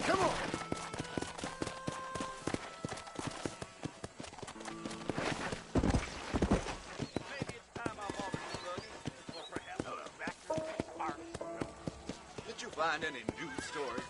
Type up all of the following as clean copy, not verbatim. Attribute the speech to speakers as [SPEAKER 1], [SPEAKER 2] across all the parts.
[SPEAKER 1] Come on.
[SPEAKER 2] Did you find any news stories?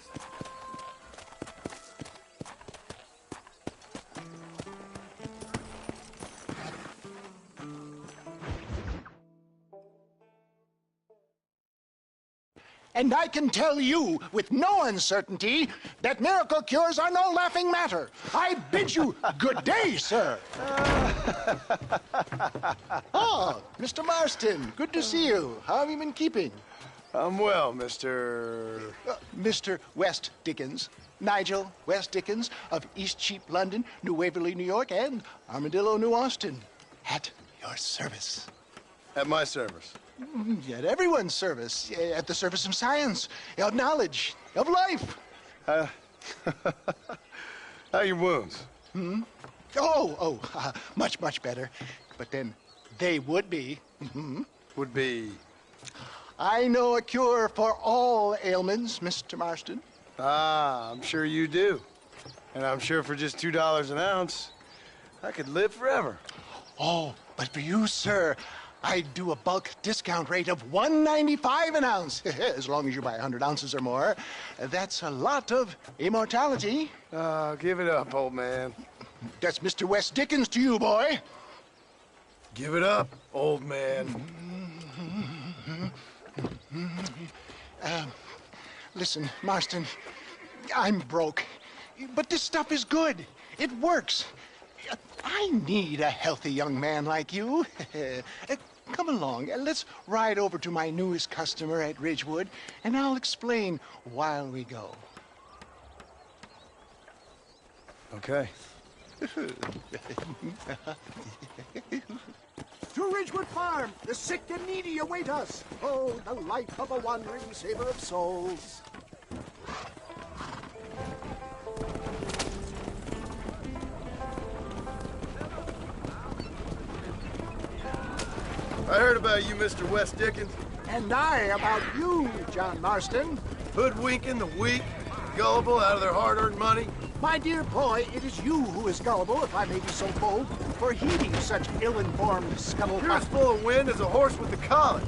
[SPEAKER 1] And I can tell you with no uncertainty that miracle cures are no laughing matter. I bid you good day, sir. Oh, Mr. Marston, good to see you. How have you been keeping?
[SPEAKER 3] I'm well, Mr.
[SPEAKER 1] Mr. West Dickens. Nigel West Dickens of East Cheap, London, New Waverly, New York, and Armadillo, New Austin. At your service.
[SPEAKER 3] At my service.
[SPEAKER 1] At everyone's service. At the service of science, of knowledge, of life.
[SPEAKER 3] How are your wounds?
[SPEAKER 1] Much, much better. But then they would be.
[SPEAKER 3] Would be...
[SPEAKER 1] I know a cure for all ailments, Mr. Marston.
[SPEAKER 3] Ah, I'm sure you do. And I'm sure for just $2 an ounce, I could live forever.
[SPEAKER 1] Oh, but for you, sir, I'd do a bulk discount rate of $1.95 an ounce, as long as you buy 100 ounces or more. That's a lot of immortality.
[SPEAKER 3] Give it up, old man.
[SPEAKER 1] That's Mr. West Dickens to you, boy.
[SPEAKER 3] Give it up, old man.
[SPEAKER 1] Listen, Marston, I'm broke, but this stuff is good. It works. I need a healthy young man like you. Come along, let's ride over to my newest customer at Ridgewood, and I'll explain while we go.
[SPEAKER 3] Okay.
[SPEAKER 4] To Ridgewood Farm, the sick and needy await us. Oh, the life of a wandering saver of souls.
[SPEAKER 3] I heard about you, Mr. West Dickens.
[SPEAKER 4] And I about you, John Marston.
[SPEAKER 3] Hoodwinking the weak, gullible out of their hard-earned money.
[SPEAKER 4] My dear boy, it is you who is gullible, if I may be so bold, for heeding such ill-informed scuttlebutt.
[SPEAKER 3] You're as full of wind as a horse with the colic.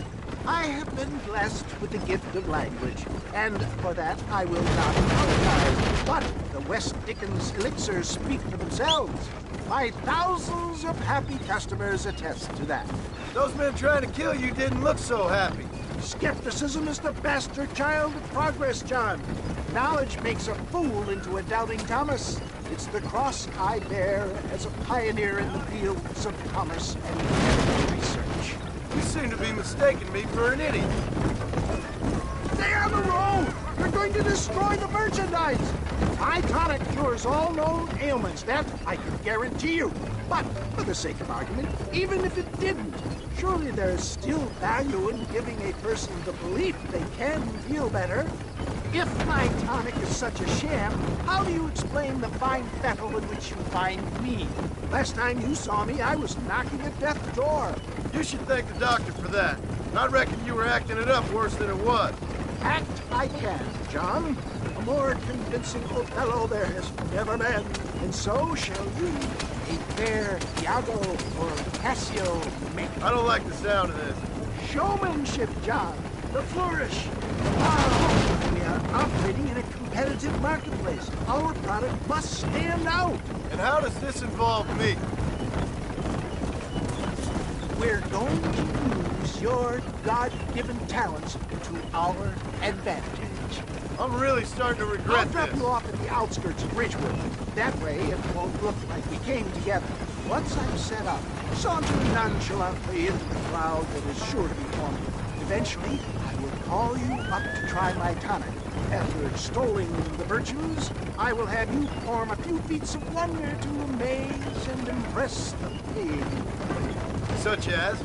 [SPEAKER 4] I have been blessed with the gift of language, and for that I will not apologize. But the West Dickens elixirs speak for themselves. My thousands of happy customers attest to that.
[SPEAKER 3] Those men trying to kill you didn't look so happy.
[SPEAKER 4] Skepticism is the bastard child of progress, John. Knowledge makes a fool into a doubting Thomas. It's the cross I bear as a pioneer in the fields of commerce and medical research.
[SPEAKER 3] You seem to be mistaking me for an idiot.
[SPEAKER 4] Stay on the road! You're going to destroy the merchandise! My tonic cures all known ailments, that I can guarantee you. But, for the sake of argument, even if it didn't, surely there's still value in giving a person the belief they can feel better. If my tonic is such a sham, how do you explain the fine fettle in which you find me? Last time you saw me, I was knocking at death's door.
[SPEAKER 3] You should thank the doctor for that. I reckon you were acting it up worse than it was.
[SPEAKER 4] Act I can, John. A more convincing Othello there has never been, and so shall you. A fair Iago or Cassio make.
[SPEAKER 3] I don't like the sound of this.
[SPEAKER 4] Showmanship, John. The flourish. Wow. We are operating in a competitive marketplace. Our product must stand out.
[SPEAKER 3] And how does this involve me?
[SPEAKER 4] We're going to use your God-given talents to our advantage.
[SPEAKER 3] I'm really starting to
[SPEAKER 4] I'll
[SPEAKER 3] regret
[SPEAKER 4] drop
[SPEAKER 3] this.
[SPEAKER 4] you off at the outskirts of Ridgewood. That way, it won't look like we came together. Once I'm set up, saunter nonchalantly into the crowd that is sure to be forming. Eventually, I will call you up to try my tonic. After extolling the virtues, I will have you perform a few feats of wonder to amaze and impress the pig.
[SPEAKER 3] Such as?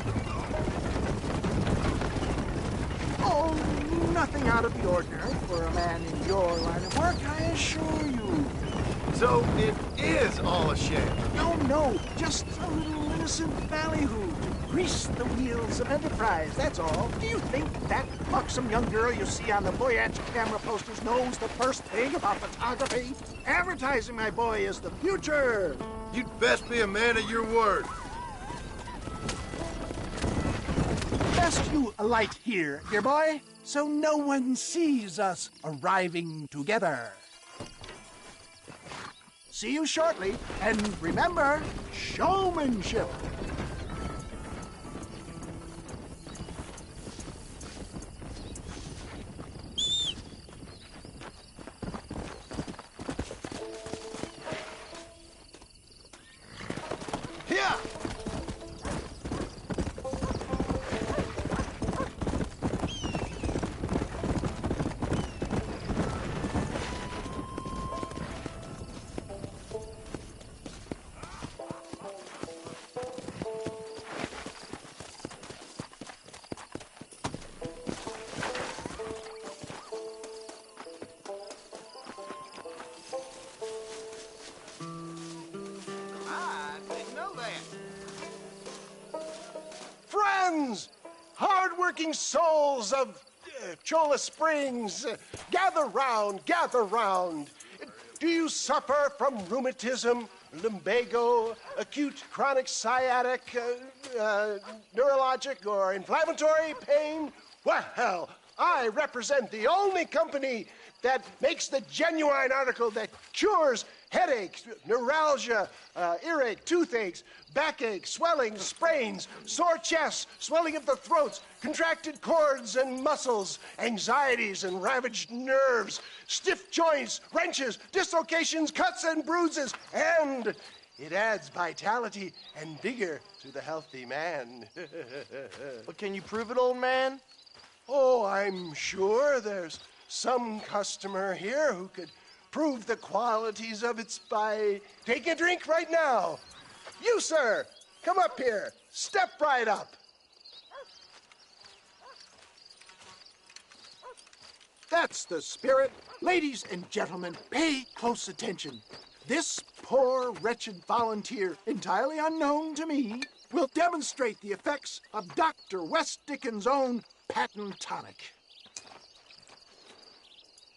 [SPEAKER 4] Oh, nothing out of the ordinary for a man in your line of work, I assure you.
[SPEAKER 3] So it is all a sham.
[SPEAKER 4] No, just a little innocent ballyhoo to grease the wheels of enterprise, that's all. Do you think that buxom young girl you see on the Voyage camera posters knows the first thing about photography? Advertising, my boy, is the future.
[SPEAKER 3] You'd best be a man of your word.
[SPEAKER 4] Best you alight here, dear boy, so no one sees us arriving together. See you shortly, and remember, showmanship.
[SPEAKER 3] Here! Friends, hard-working souls of Cholla Springs, gather round, gather round. Do you suffer from rheumatism, lumbago, acute chronic sciatic, neurologic, or inflammatory pain? Well, I represent the only company that makes the genuine article that cures headaches, neuralgia, earache, toothaches, backache, swelling, sprains, sore chests, swelling of the throats, contracted cords and muscles, anxieties and ravaged nerves, stiff joints, wrenches, dislocations, cuts and bruises, and it adds vitality and vigor to the healthy man.
[SPEAKER 5] But can you prove it, old man?
[SPEAKER 3] Oh, I'm sure there's some customer here who could prove the qualities of it by taking a drink right now. You, sir, come up here. Step right up.
[SPEAKER 4] That's the spirit. Ladies and gentlemen, pay close attention. This poor, wretched volunteer, entirely unknown to me, will demonstrate the effects of Dr. West Dickens' own patent tonic.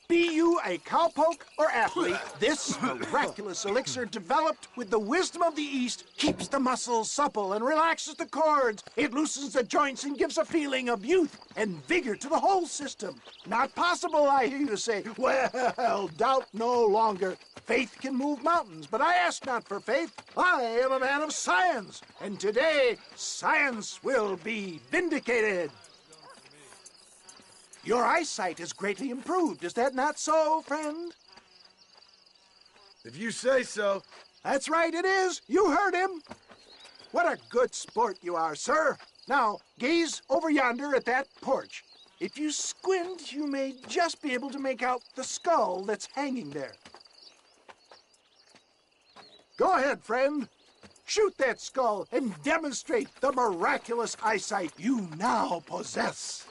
[SPEAKER 4] Be you a cowpoke or athlete, this miraculous elixir developed with the wisdom of the East keeps the muscles supple and relaxes the cords. It loosens the joints and gives a feeling of youth and vigor to the whole system. Not possible, I hear you say. Well, doubt no longer. Faith can move mountains, but I ask not for faith. I am a man of science, and today science will be vindicated. Your eyesight is greatly improved. Is that not so, friend?
[SPEAKER 3] If you say so.
[SPEAKER 4] That's right, it is. You heard him. What a good sport you are, sir. Now, gaze over yonder at that porch. If you squint, you may just be able to make out the skull that's hanging there. Go ahead, friend. Shoot that skull and demonstrate the miraculous eyesight you now possess.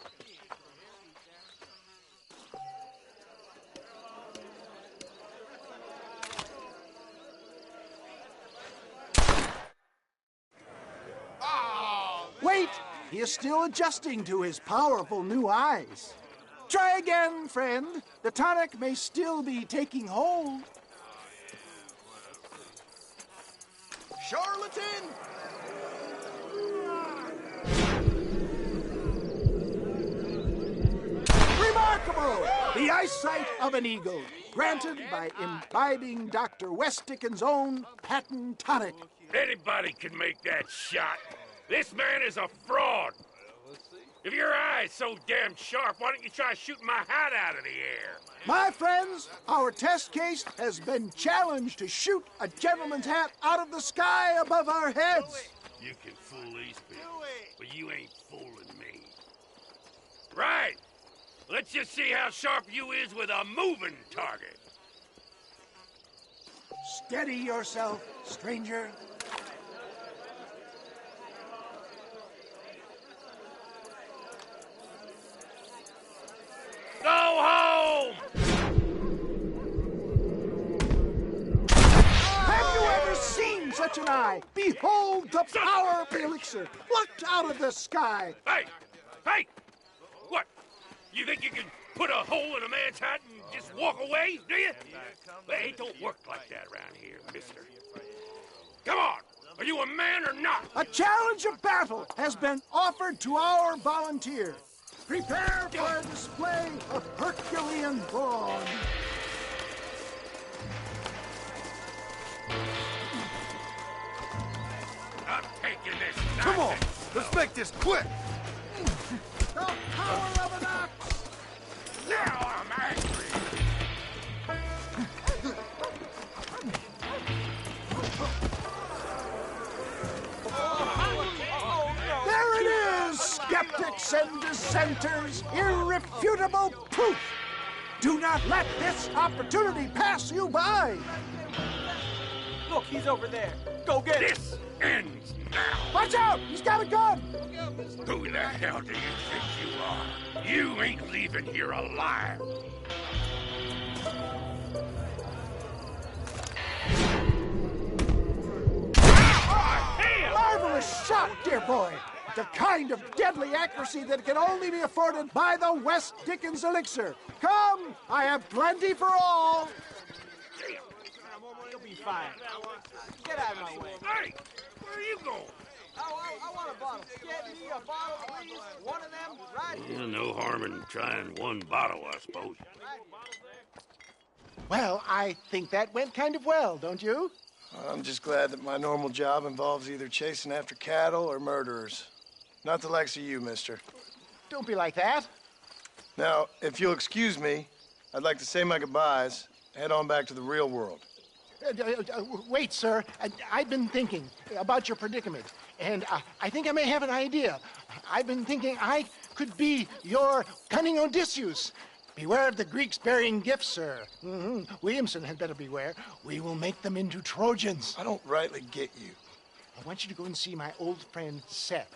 [SPEAKER 4] Wait! He is still adjusting to his powerful new eyes. Try again, friend. The tonic may still be taking hold.
[SPEAKER 2] Charlatan!
[SPEAKER 4] Remarkable! The eyesight of an eagle, granted by imbibing Dr. West Dickens' own patent tonic.
[SPEAKER 6] Anybody can make that shot. This man is a fraud. If your eye's so damn sharp, why don't you try shooting my hat out of the air?
[SPEAKER 4] My friends, our test case has been challenged to shoot a gentleman's hat out of the sky above our heads.
[SPEAKER 6] You can fool these people, but you ain't fooling me. Right. Let's just see how sharp you is with a moving target.
[SPEAKER 4] Steady yourself, stranger.
[SPEAKER 6] Go home!
[SPEAKER 4] Have you ever seen such catch an eye. Behold the power of the elixir, plucked out of the sky.
[SPEAKER 6] Hey! Hey! What? You think you can put a hole in a man's hat and just walk away, do you? Hey, it don't work like that around here, mister. Come on! Are you a man or not?
[SPEAKER 4] A challenge of battle has been offered to our volunteer. Prepare for a display of Herculean brawn.
[SPEAKER 6] I'm taking this.
[SPEAKER 2] Come on,
[SPEAKER 6] nonsense.
[SPEAKER 2] let's make this quick.
[SPEAKER 4] The power of an axe.
[SPEAKER 6] Now I'm angry.
[SPEAKER 4] There it is, skeptics and dissenters, irrefutable proof. Do not let this opportunity pass you by.
[SPEAKER 5] Look, he's over there. Go get him.
[SPEAKER 6] This ends now.
[SPEAKER 4] Watch out, he's got a gun.
[SPEAKER 6] Who the hell do you think you are? You ain't leaving here alive.
[SPEAKER 4] Marvelous shot, dear boy. The kind of deadly accuracy that can only be afforded by the West Dickens elixir. Come, I have plenty for all.
[SPEAKER 5] You'll be fine. Get out of my way.
[SPEAKER 6] Hey, where are you going?
[SPEAKER 5] I want a bottle. Get me a bottle, please. One of them, right here.
[SPEAKER 6] No harm in trying one bottle, I suppose.
[SPEAKER 1] Well, I think that went kind of well, don't you?
[SPEAKER 7] I'm just glad that my normal job involves either chasing after cattle or murderers. Not the likes of you, mister.
[SPEAKER 1] Don't be like that.
[SPEAKER 7] Now, if you'll excuse me, I'd like to say my goodbyes, head on back to the real world.
[SPEAKER 1] Wait, sir. I've been thinking about your predicament, and I think I may have an idea. I've been thinking I could be your cunning Odysseus. Beware of the Greeks bearing gifts, sir. Williamson had better beware. We will make them into Trojans.
[SPEAKER 7] I don't rightly get you.
[SPEAKER 1] I want you to go and see my old friend Seth.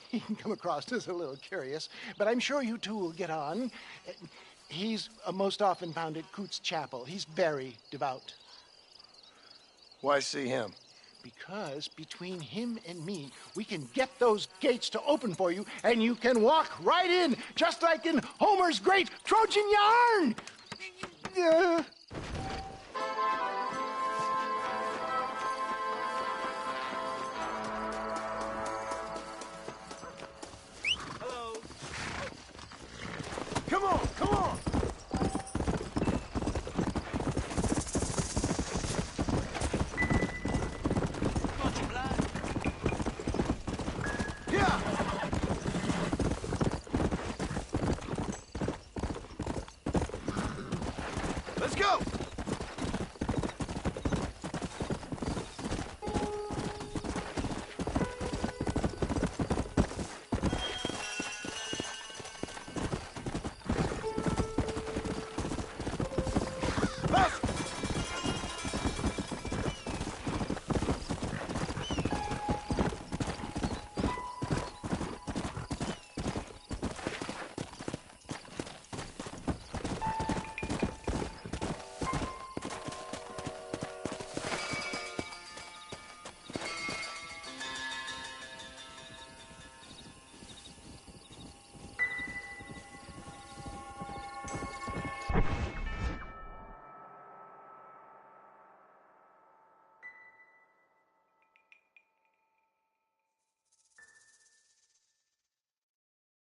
[SPEAKER 1] He can come across as a little curious, but I'm sure you two will get on. He's most often found at Coots Chapel. He's very devout.
[SPEAKER 7] Why see him?
[SPEAKER 1] Because between him and me, we can get those gates to open for you, and you can walk right in, just like in Homer's great Trojan yarn!
[SPEAKER 3] Come on, come on. Yeah. Let's go.